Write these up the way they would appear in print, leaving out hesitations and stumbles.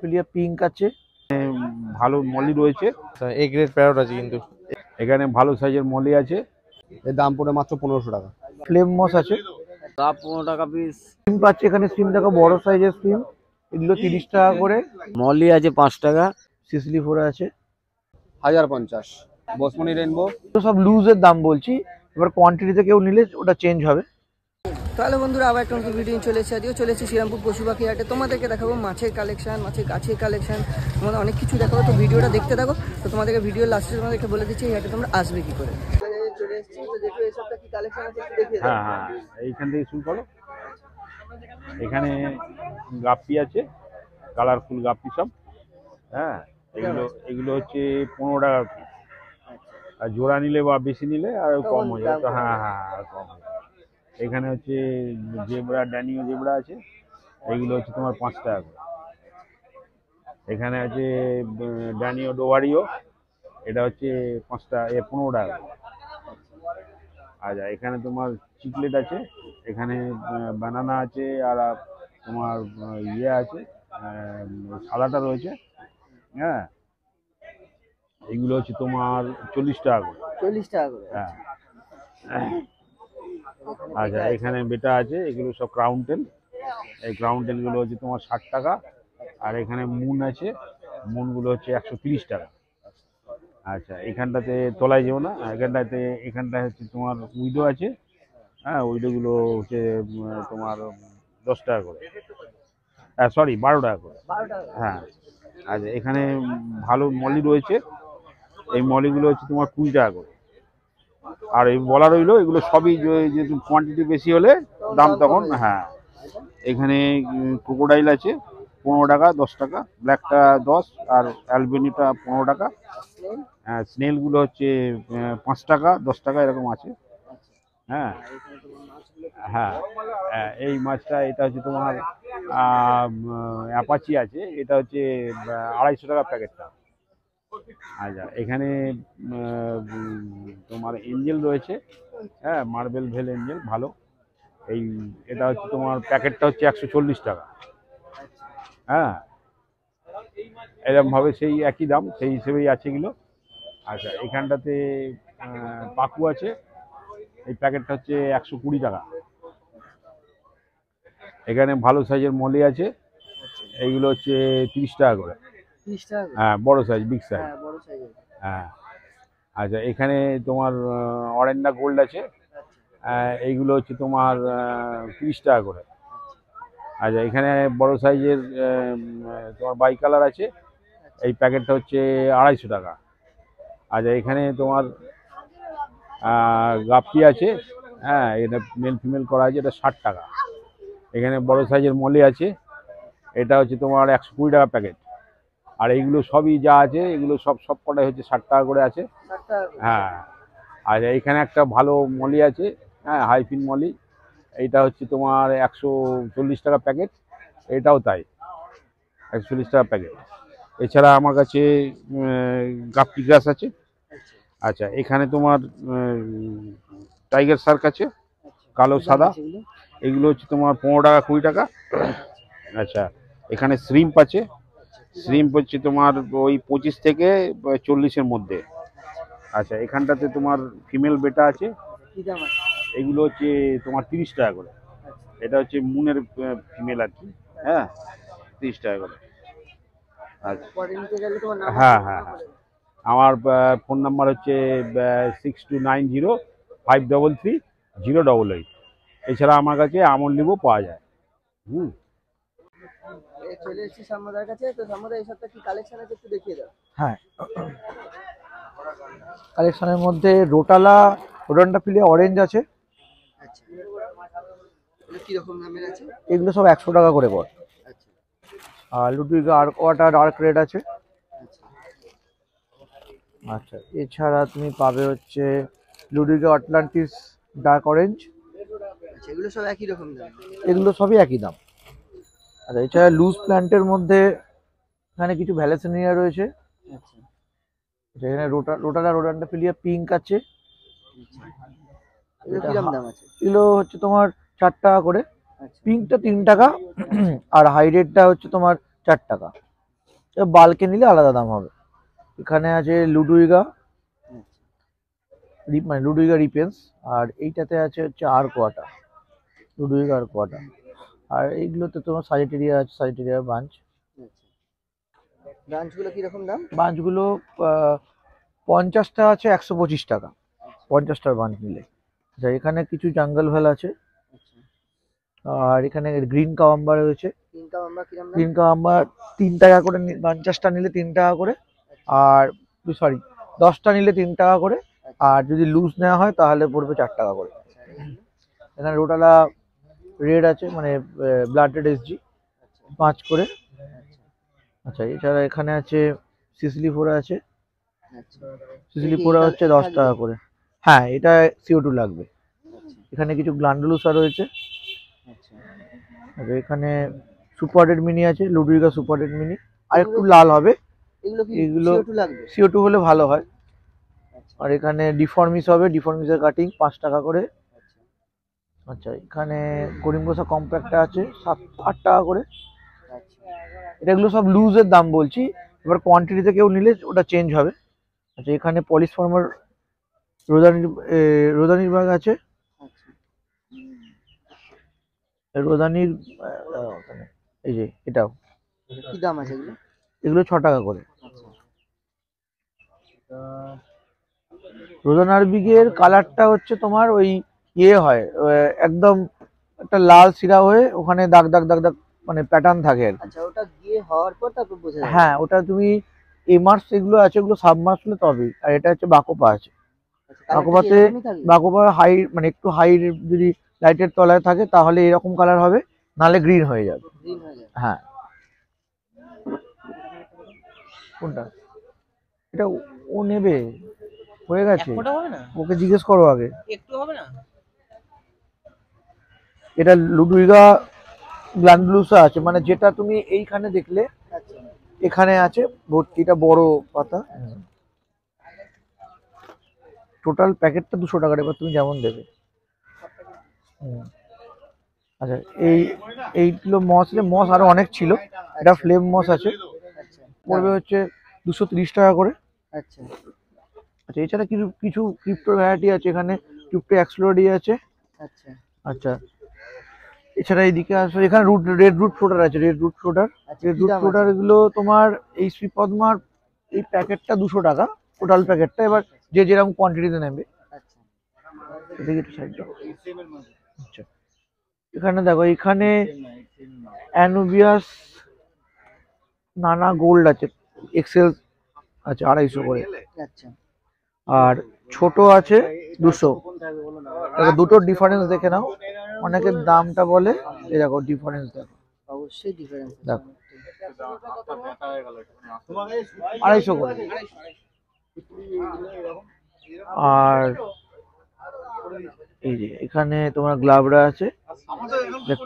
পিলিয়া pink আছে, ভালো মলি রয়েছে, এ গ্রেড প্যারট আছে কিন্তু এখানে ভালো সাইজের মলি আছে। এর দাম পড়ে মাত্র 1500 টাকা। ফ্লেম মস আছে, কাপ 15 টাকা পিস। সিম পাচ্ছে, এখানে সিম দেখো বড় সাইজের সিম, এগুলো 30 টাকা করে। মলি আছে 5 টাকা। সিসলি ফোরে আছে 1050। বসমনি রেনবো তো সব লুজের দাম বলছি, এবার কোয়ান্টিটিতে কেউ নিলে ওটা চেঞ্জ হবে। তাহলে বন্ধুরা আবার একটা নতুন ভিডিও চলে এসেছে। আজকেও চলে এসেছি শ্রীরামপুর পশু পাখি হাটে। তোমাদেরকে দেখাবো মাছের কালেকশন, মাছের গাছের কালেকশন, তোমাদের অনেক কিছু দেখাবো। তো ভিডিওটা দেখতে থাকো। তো তোমাদেরকে ভিডিও লাস্টে তোমাদেরকে বলে দিচ্ছি এই হাটে তোমরা আসবে কি করে। চলে এসেছি, তো দেখো এই সবটা কি কালেকশন আছে একটু দেখিয়ে দাও। হ্যাঁ হ্যাঁ, এইখান থেকে শুরু করো। এখানে গাপ্পি আছে, কালারফুল গাপ্পি সব। হ্যাঁ, এগুলো এগুলো হচ্ছে 15 টাকা পিস। আর জোড়া নিলে বা বেশি নিলে আর কম হয়ে যায়। তো হ্যাঁ হ্যাঁ, আর কম হয়ে যায়। এখানে হচ্ছে জেব্রা, ড্যানিও জেব্রা আছে, এইগুলো হচ্ছে তোমার 5 টাকা করে। এখানে আছে ড্যানিও ডোভারিও, এটা হচ্ছে 5 টাকা, 15 টাকা করে। আচ্ছা, এখানে তোমার চিকলেট আছে, এখানে বানানা আছে, আর তোমার ইয়ে আছে, সাদাটা রয়েছে। হ্যাঁ, এগুলো হচ্ছে তোমার 40 টাকা করে। 40 টাকা করে। হ্যাঁ, আচ্ছা, এখানে বেটা আছে, এগুলো সব ক্রাউনটেল। এই ক্রাউনটেলগুলো হচ্ছে তোমার 60 টাকা। আর এখানে মুন আছে, মুনগুলো হচ্ছে 130 টাকা। আচ্ছা, এখানটাতে তোলায় যেও না, এখানটায় হচ্ছে তোমার উইডো আছে। হ্যাঁ, উইডোগুলো হচ্ছে তোমার 10 টাকা করে, সরি 12 টাকা করে। 12 টাকা। হ্যাঁ, আচ্ছা, এখানে ভালো মলি রয়েছে, এই মলিগুলো হচ্ছে তোমার 20 টাকা করে। আর এই বলা রইলো, এগুলো সবই যেহেতু কোয়ান্টিটি বেশি হলে দাম তখন। হ্যাঁ, এখানে ক্রোকোডাইল আছে 15 টাকা, 10 টাকা, ব্ল্যাকটা 10, আর অ্যালবেনিটা 15 টাকা। স্নেলগুলো হচ্ছে 5 টাকা, 10 টাকা এরকম আছে। হ্যাঁ হ্যাঁ, এই মাছটা এটা হচ্ছে তোমার অ্যাপাচি আছে, এটা হচ্ছে 250 টাকা প্যাকেটটা। আচ্ছা, এখানে তোমার এঞ্জেল রয়েছে। হ্যাঁ, মার্বেল ভেল এঞ্জেল ভালো। এটা হচ্ছে তোমার প্যাকেটটা হচ্ছে 140 টাকা। হ্যাঁ, এরকম ভাবে সেই একই দাম, সেই হিসেবেই আছে এগুলো। আচ্ছা, এখানটাতে পাকু আছে, এই প্যাকেটটা হচ্ছে 120 টাকা। এখানে ভালো সাইজের মলি আছে, এইগুলো হচ্ছে 30 টাকা করে। 30 টাকা করে। হ্যাঁ, বড় সাইজ, বিগ সাইজ। হ্যাঁ, বড় সাইজের। হ্যাঁ, আচ্ছা, এখানে তোমার অরেন্ডা গোল্ড আছে, এইগুলো হচ্ছে তোমার 30 টাকা করে। আচ্ছা, এখানে বড় সাইজের তোমার বাই কালার আছে, এই প্যাকেটটা হচ্ছে 250 টাকা। আচ্ছা, এখানে তোমার গাপ্পি আছে, হ্যাঁ, এটা মেল ফিমেল করা আছে, এটা 60 টাকা। এখানে বড় সাইজের মলি আছে, এটা হচ্ছে তোমার 120 টাকা প্যাকেট। আর এইগুলো সবই যা আছে, এগুলো সব কটাই হচ্ছে 60 টাকা করে আছে। 60 টাকা করে। হ্যাঁ, আচ্ছা, এখানে একটা ভালো মলি আছে, হ্যাঁ, হাইফিন মলি, এইটা হচ্ছে তোমার 140 টাকা প্যাকেট, এটাও তাই 140 টাকা প্যাকেট। এছাড়া আমার কাছে গাপ্পি গ্রাস আছে। আচ্ছা, এখানে তোমার টাইগার শার্ক আছে, কালো সাদা, এগুলো হচ্ছে তোমার 15 টাকা, 20 টাকা। আচ্ছা, এখানে শ্রিম্প আছে, শ্রিম্প হচ্ছে তোমার ওই 25 থেকে 40-এর মধ্যে। আচ্ছা, এখানটাতে তোমার ফিমেল বেটা আছে, কি দাম আছে? এগুলো হচ্ছে তোমার 30 টাকা করে। এটা হচ্ছে মুনের ফিমেল আর কি। হ্যাঁ, 30 টাকা করে। আচ্ছা, পরে নিতে গেলে তোমার নাম হ্যাঁ হ্যাঁ হ্যাঁ, আমার ফোন নাম্বার হচ্ছে 6290533088। এছাড়া আমার কাছে আমন লেবু পাওয়া যায়। চলে এসেছি সামদার কাছে। তো সামদা এই সপ্তাহে কি কালেকশন আছে একটু দেখিয়ে দাও। হ্যাঁ, কালেকশনের মধ্যে রোটান্ডা ফিলিয়া অরেঞ্জ আছে, আচ্ছা, এগুলো কি রকম দামের আছে? এগুলো সব 100 টাকা করে পড়ে। আচ্ছা আর লুডুইগা আর্কওয়াটা ডার্ক রেড আছে। আচ্ছা আচ্ছা, এছাড়া তুমি পাবে হচ্ছে লুডুইগা আটলান্টিস ডার্ক অরেঞ্জ, আচ্ছা, এগুলো সব একই রকম দাম? এগুলো সবই একই দাম। আচ্ছা, এছাড়া লুজ প্ল্যান্টের মধ্যে এখানে কিছু ভ্যালেসিনিয়া রয়েছে। আচ্ছা, এখানে রোটান্ডা ফিলিয়া পিঙ্ক আছে, এগুলো কিরকম দাম আছে? এগুলো হচ্ছে তোমার 4 টাকা করে। আচ্ছা, পিঙ্কটা 3 টাকা, আর হাই রেডটা হচ্ছে তোমার 4 টাকা। বাল্কে নিলে আলাদা দাম হবে। এখানে আছে লুডুইগা, মানে লুডুইগা রিপেন্স, আর এইটাতে আছে হচ্ছে আর কোয়াটা, লুডুইগা আর কোয়াটা। আর এইগুলোতে তোমার সাজিটেরিয়া আছে, সাজিটেরিয়া বাঞ্চ। ব্রাঞ্চগুলো কিরকম দাম? বাঞ্চগুলো 50টা আছে 125 টাকা, 50টার বাঞ্চ নিলে। আচ্ছা, এখানে কিছু জাঙ্গল ভেল আছে, আর এখানে গ্রিন কাওয়াম্বা রয়েছে। গ্রিন কাওয়াম্বা 3 টাকা করে, 50টা নিলে 3 টাকা করে, আর সরি 10টা নিলে 3 টাকা করে, আর যদি লুজ নেওয়া হয় তাহলে পড়বে 4 টাকা করে। এখানে রোটালা রেড আছে, মানে ব্লাড রেড এসজি 5 করে। আচ্ছা, এছাড়া এখানে আছে সিসিলি ফোড়া আছে, সিসিলি ফোড়া হচ্ছে 10 টাকা করে। হ্যাঁ, এটা CO2 লাগবে। এখানে কিছু গ্ল্যান্ডুলোসা রয়েছে। আচ্ছা, এখানে সুপার রেড মিনি আছে, লুডুইগা সুপার রেড মিনি, আর একটু লাল হবে। এগুলো CO2 হলে ভালো হয়। আর এখানে ডিফর্মিস হবে, ডিফর্মিসের কাটিং 5 টাকা করে। আচ্ছা, এখানে করিমগোসা কম্প্যাক্টটা আছে 7-8 টাকা করে। এগুলো সব লুজের দাম বলছি, এবার কোয়ান্টিটিতে কেউ নিলে ওটা চেঞ্জ হবে। আচ্ছা, এখানে পলিশ ফর্মার রোদানির বাগ আছে, রোদানির এই যে এটাও। কি দাম আছে এগুলো? এগুলো 6 টাকা করে। রোদান আরবিকের কালারটা হচ্ছে তোমার ওই ইয়ে হয়, একদম একটা লাল সিরা হয়ে ওখানে দাগ দাগ দাগ দাগ মানে প্যাটার্ন থাকে আর কি। আচ্ছা, ওটা গিয়ে হওয়ার পর তারপর বোঝা যায়? হ্যাঁ, ওটা তুমি এমার্স এগুলো আছে, ওগুলো সাবমার্স হলে তবেই। আর এটা হচ্ছে বাকোপা আছে। বাকোপাতে, বাকোপা হাই মানে একটু হাই যদি লাইটের তলায় থাকে তাহলে এরকম কালার হবে, নালে গ্রিন হয়ে যাবে। হ্যাঁ, কোনটা? এটা ও নেবে, হয়ে গেছে, ওকে জিজ্ঞেস করো আগে। একটু হবে না? এটা লুডুইগা গ্ল্যান্ডুলোসা আছে, মানে যেটা তুমি এইখানে দেখলে এখানে আছে ভর্তিটা বড় পাতা। টোটাল প্যাকেটটা 200 টাকার, এবার তুমি যেমন দেবে। আচ্ছা, এইগুলো মস, মস আরো অনেক ছিল, এটা ফ্লেম মস আছে, পড়বে হচ্ছে 230 টাকা করে। আচ্ছা, আচ্ছা, এছাড়া কিছু কিছু ক্রিপ্টো ভ্যারাইটি আছে, এখানে ক্রিপ্টো এক্সপ্লোরি আছে। আচ্ছা, আচ্ছা, এছাড়া এইদিকে আসলে এখানে রেড রুট ফ্লোটার আছে, red root floater. Red root floater এগুলো তোমার এই শ্রীপদ্মার এই প্যাকেটটা 200 টাকা, টোটাল প্যাকেটটা। এবার যে যেরকম কোয়ান্টিটিতে নেবে। এদিকে একটু সাইড দাও। আচ্ছা, এখানে দেখো, এখানে অ্যানুবিয়াস নানা গোল্ড আছে, এক্সেল আছে 250 করে। আচ্ছা, আর ছোট আছে 200। দেখো, দুটোর ডিফারেন্স দেখে নাও, অনেকের দামটা বলে, এই দেখো ডিফারেন্স দেখো, অবশ্যই ডিফারেন্স দেখো 250 করে। আর এই যে এখানে তোমার গ্লাবরা আছে,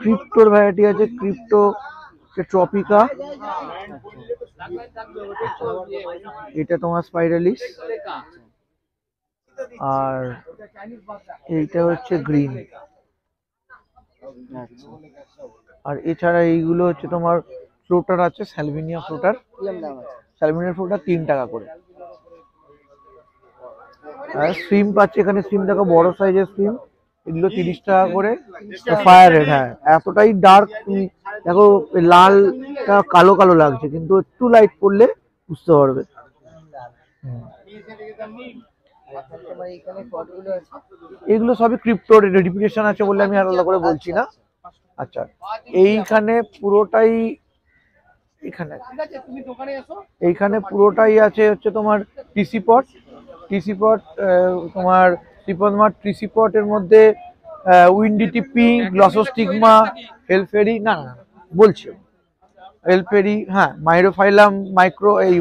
ক্রিপ্টোর ভ্যারাইটি আছে, ক্রিপ্টো ট্রপিকা, এটা তোমার স্পাইরালিস, আর এইটা হচ্ছে গ্রিন। আর এছাড়া এইগুলো হচ্ছে তোমার ফ্লোটার আছে, স্যালভিনিয়া ফ্লোটার। স্যালভিনিয়া ফ্লোটার 3 টাকা করে। আর স্ট্রিম পাচ্ছে এখানে, স্ট্রিম দেখো বড় সাইজের স্ট্রিম, এগুলো 30 টাকা করে। ফায়ার রেড, হ্যাঁ, এতটাই ডার্ক, তুমি দেখো লালটা কালো কালো লাগছে, কিন্তু একটু লাইট পড়লে বুঝতে পারবে। এগুলো সবই ক্রিপ্টোর রেডিপিটেশন আছে বলে আমি আলাদা করে বলছি না। আচ্ছা, এইখানে পুরোটাই, এইখানে পুরোটাই আছে হচ্ছে তোমার টিসি পট। টিসি পট তোমার শ্রীপদ্মার টিসি পটের মধ্যে উইন্ডি টিপি, গ্লসোস্টিগমা, হেলফেরি, না না বলছি হেলফেরি, হ্যাঁ, মাইরোফাইলাম মাইক্রো, এই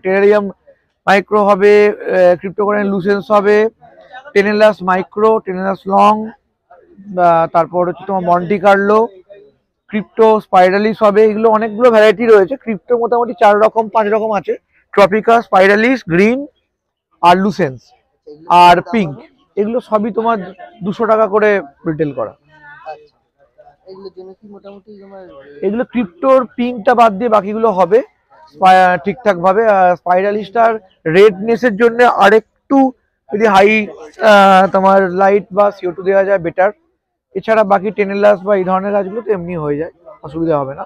টেরারিয়াম মাইক্রো হবে, ক্রিপ্টোকরেন লুসেন্স হবে, টেনেলাস মাইক্রো, টেনেলাস লং, তারপর হচ্ছে তোমার মন্টি কার্লো, ক্রিপ্টো স্পাইরালিস হবে। এগুলো অনেকগুলো ভ্যারাইটি রয়েছে। ক্রিপ্টো মোটামুটি 4 রকম 5 রকম আছে, ট্রপিকা, স্পাইরালিস, গ্রিন আর লুসেন্স আর পিঙ্ক। এগুলো সবই তোমার 200 টাকা করে রিটেল করা। এগুলো ক্রিপ্টোর পিঙ্কটা বাদ দিয়ে বাকিগুলো হবে। ঠিকঠাক ভাবে। স্পাইরালিস্টার রেডনেসের জন্য আরেকটু যদি হাই তোমার লাইট বা CO2 দেওয়া যায় বেটার। এছাড়া বাকি টেনেলাস বা এই ধরনের গাছগুলো তো এমনি হয়ে যায়, অসুবিধা হবে না।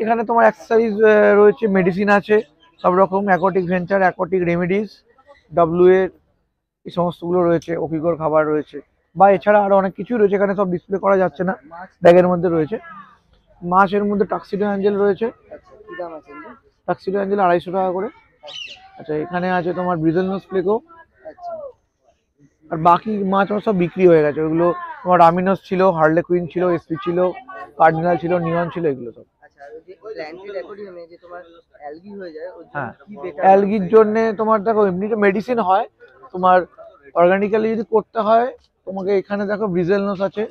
এখানে তোমার এক্সারসাইজ রয়েছে, মেডিসিন আছে সব রকম, অ্যাকোয়াটিক ভেঞ্চার, অ্যাকোয়াটিক রেমেডিস, এর এই সমস্তগুলো রয়েছে, অপিকর খাবার রয়েছে, বা এছাড়া আরো অনেক কিছুই রয়েছে। এখানে সব ডিসপ্লে করা যাচ্ছে না, ব্যাগের মধ্যে রয়েছে। মাছের মধ্যে টাক্সিডো অ্যাঞ্জেল রয়েছে, কি দাম আছে? টাক্সিডো অ্যাঞ্জেল 250 টাকা করে। আচ্ছা, এখানে আছে তোমার ব্রিজেল নোজ প্লেকো। আর বাকি মাছ আমার সব বিক্রি হয়ে গেছে। ওইগুলো তোমার রামিনোস ছিল, হার্লে কুইন ছিল, এসপি ছিল, কার্ডিনাল ছিল, নিয়ন ছিল, এগুলো সব। হ্যাঁ, অ্যালগির জন্য তোমার দেখো এমনিতে মেডিসিন হয়, তোমার অর্গানিক্যালি যদি করতে হয় তোমাকে এখানে দেখো ব্রিজেল নোস আছে।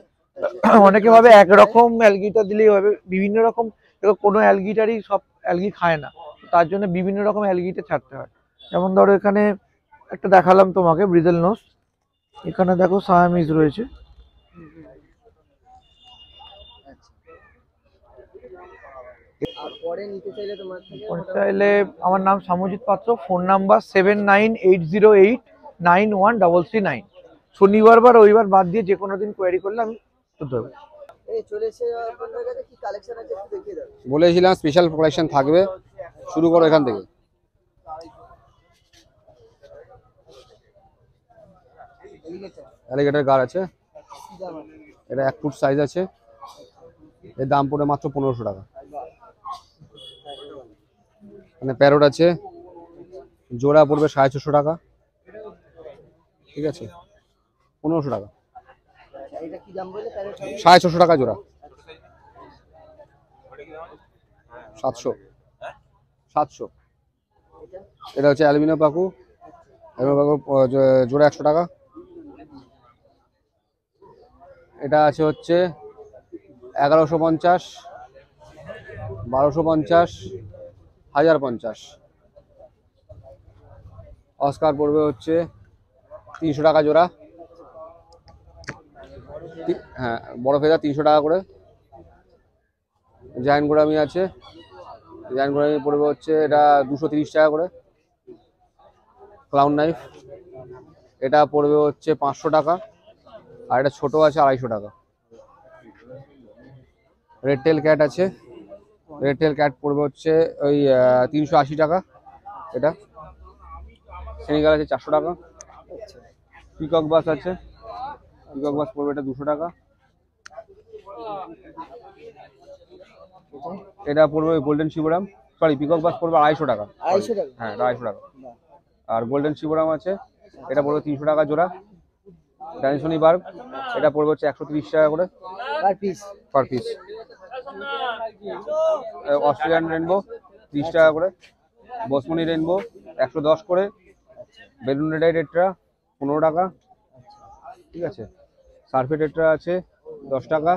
অনেকে ভাবে একরকম অ্যালগিটা দিলেই হবে, বিভিন্ন রকম। দেখো কোনো অ্যালগিটারই সব অ্যালগি খায় না, তার জন্য বিভিন্ন রকম অ্যালগিটা ছাড়তে হয়। যেমন ধরো এখানে একটা দেখালাম তোমাকে ব্রিজেল নোস, এখানে দেখো সায়ামিজ রয়েছে। চাইলে আমার নাম সামজিৎ পাত্র, ফোন নাম্বার 7980891339। শনিবার বা রবিবার বাদ দিয়ে যে কোনো দিন কোয়ারি করলে আমি করতে হবে। বলেছিলাম স্পেশাল কালেকশন থাকবে, শুরু করো এখান থেকে। অ্যালিগেটর গার আছে, এটা 1 ফুট সাইজ আছে, এর দাম পড়ে মাত্র 1500 টাকা। মানে প্যারট আছে, জোড়া পড়বে 650 টাকা, ঠিক আছে, 1500 টাকা, 650 টাকা জোড়া, 700। এটা হচ্ছে অ্যালুমিনিয়াম পাকু, জোড়া 100 টাকা। এটা আছে হচ্ছে 1150, 1250, 1050। অস্কার পড়বে হচ্ছে 300 টাকা জোড়া। হ্যাঁ, বড় ফেদার 300 টাকা করে। জায়ান্ট গোড়ামি আছে, জায়ান্ট গোড়ামি পড়বে হচ্ছে এটা 230 টাকা করে। ক্লাউন নাইফ এটা পড়বে হচ্ছে 500 টাকা, আর এটা ছোট আছে 250 টাকা। রেড টেল ক্যাট আছে, রেড টেল ক্যাট পড়বে হচ্ছে ওই 380 টাকা। এটা সেনিগাল আছে 400 টাকা। পিকক বাস আছে, পিকক বাস পড়বে এটা 200 টাকা। এটা পড়বে গোল্ডেন শিবরাম, সরি পিকক বাস পড়বে 250 টাকা। 250 টাকা? হ্যাঁ, 250 টাকা। আর গোল্ডেন শিবরাম আছে, এটা পড়বে 300 টাকা জোড়া। ড্যানিসনি বার্গ এটা পড়বে হচ্ছে 130 টাকা করে পার পিস। অস্ট্রেলিয়ান রেনবো 30 টাকা করে। বসমনি রেনবো 110 করে। বেলুন রেডাই টেট্রা 15 টাকা, ঠিক আছে। সার্ফে টেট্রা আছে 10 টাকা।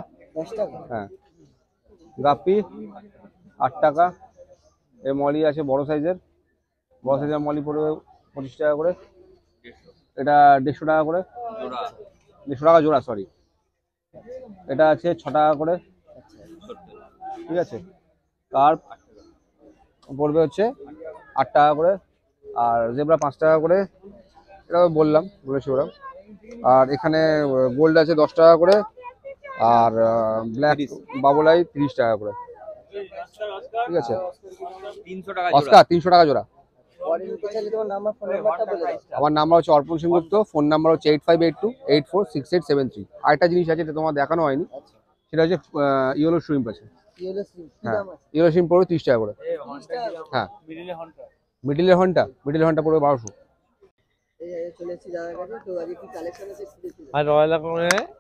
হ্যাঁ, গাপ্পি 8 টাকা। এই মলি আছে বড় সাইজের, মলি পড়বে 25 টাকা করে। এটা 150 টাকা করে, 150 টাকা জোড়া, সরি। এটা আছে 6 টাকা করে, ঠিক আছে। কার্প পড়বে হচ্ছে 8 টাকা করে, আর জেব্রা 5 টাকা করে, এটা বললাম, বলেছি ওরা। আর এখানে গোল্ড আছে 10 টাকা করে, আর ব্ল্যাক বাবলাই 30 টাকা করে, ঠিক আছে। অস্কার 300 টাকা জোড়া। আমার নাম্বার হচ্ছে অর্পণ সেনগুপ্ত, ফোন নাম্বার হচ্ছে 8582846873। আরেকটা জিনিস আছে, এটা তোমার দেখানো হয়নি, সেটা হচ্ছে ইয়েলো শ্রিম্প আছে। হ্যাঁ, ইয়েলো শ্রিম্প পড়বে 30 টাকা করে। হ্যাঁ, মিডিলের হর্নটা পড়বে 1200। আর রয়্যাল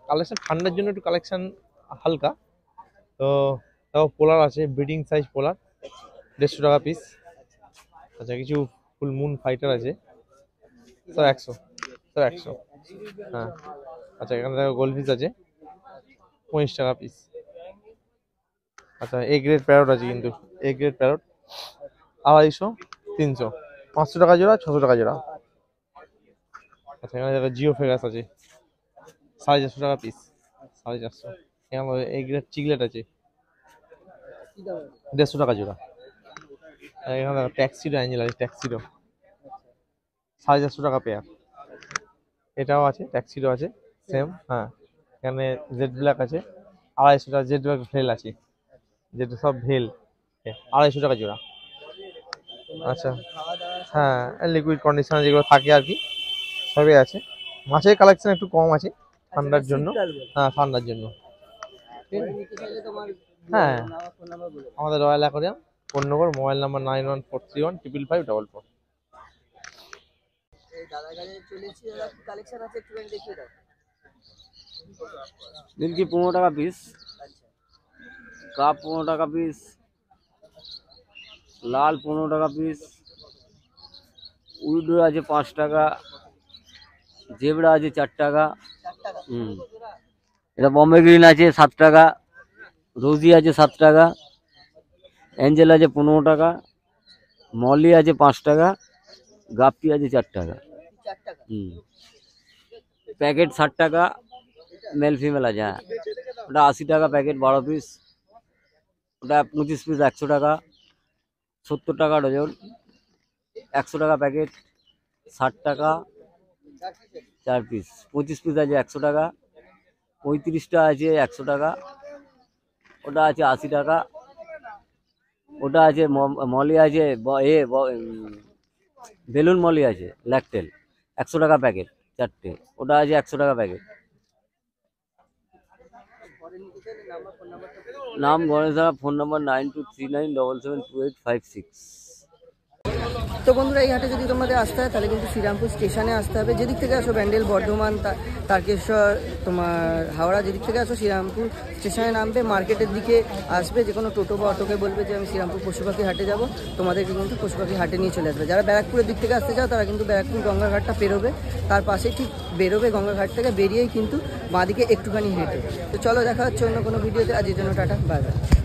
কালেকশন ঠান্ডার জন্য একটু কালেকশন হালকা, তো তাও পোলার আছে, ব্রিডিং সাইজ পোলার 150 টাকা পিস। আচ্ছা, কিছু ফুল মুন ফাইটার আছে স্যার 100, স্যার 100। হ্যাঁ, আচ্ছা, এখানে দেখো গোল্ডফিশ আছে 25 টাকা পিস। আচ্ছা, এ গ্রেড প্যারট আছে, কিন্তু এ গ্রেড প্যারট 250, 300, 500 টাকা জোড়া, 600 টাকা জোড়া। আচ্ছা, এখানে দেখো জিও ফেগাস আছে 450 টাকা পিস, 450। এখানে এ গ্রেড চিকলেট আছে 150 টাকা জোড়া। আর এখানে ট্যাক্সিডো অ্যাঞ্জেল আছে, ট্যাক্সিডো 450 টাকা পেয়ার। এটাও আছে, ট্যাক্সিডো আছে সেম। হ্যাঁ, এখানে জেড ব্ল্যাক আছে 250 টাকা, জেড ব্ল্যাক ভেল আছে, যেটা সব ভেল 250 টাকা জোড়া। আচ্ছা, হ্যাঁ লিকুইড কন্ডিশনার যেগুলো থাকে আর কি সবই আছে। মাছের কালেকশন একটু কম আছে ঠান্ডার জন্য। হ্যাঁ, ঠান্ডার জন্য। হ্যাঁ, আমাদের royal aquarium, phone number, mobile number 9143155544। Milky 15 টাকা পিস, কাপ 15 টাকা পিস, লাল 15 টাকা পিস, উইডো আছে 5 টাকা, জেবরা আছে 4 টাকা, এটা বম্বে গ্রিন আছে 7 টাকা, রোজি আছে 7 টাকা, অ্যাঞ্জেল আছে 15 টাকা, মলি আছে 5 টাকা, গাপ্পি আছে 4 টাকা। প্যাকেট 60 টাকা, মেল ফিমেল আছে। হ্যাঁ, ওটা 80 টাকা প্যাকেট 12 পিস, ওটা 25 পিস 100 টাকা, 70 টাকা ডজন, 100 টাকা প্যাকেট, 60 টাকা 4 পিস, 25 পিস আছে 100 টাকা, 35টা আছে 100 টাকা, ওটা আছে 80 টাকা, ওটা আছে মলি আছে বেলুন মলি আছে ল্যাকটেল 100 টাকা প্যাকেট 4টে, ওটা আছে 100 টাকা প্যাকেট। নাম গণেশ দাদা, ফোন নম্বর 9239772856। তো বন্ধুরা, এই হাটে যদি তোমাদের আসতে হয় তাহলে কিন্তু শ্রীরামপুর স্টেশনে আসতে হবে। যেদিক থেকে আসো ব্যান্ডেল, বর্ধমান, তারকেশ্বর, তোমার হাওড়া, যেদিক থেকে আসো শ্রীরামপুর স্টেশনে নামবে, মার্কেটের দিকে আসবে, যে কোনো টোটো বা অটোকে বলবে যে আমি শ্রীরামপুর পশুপাখি হাটে যাব, তোমাদেরকে কিন্তু পশুপাখি হাটে নিয়ে চলে আসবে। যারা ব্যারাকপুরের দিক থেকে আসতে চাও তারা কিন্তু ব্যারাকপুর গঙ্গাঘাটটা পেরোবে, তার পাশে ঠিক বেরোবে, গঙ্গাঘাট থেকে বেরিয়েই কিন্তু বাঁদিকে একটুখানি হেঁটে। তো চলো, দেখা হচ্ছে অন্য কোনো ভিডিওতে। আজকের জন্য টাটা, বাই বাই।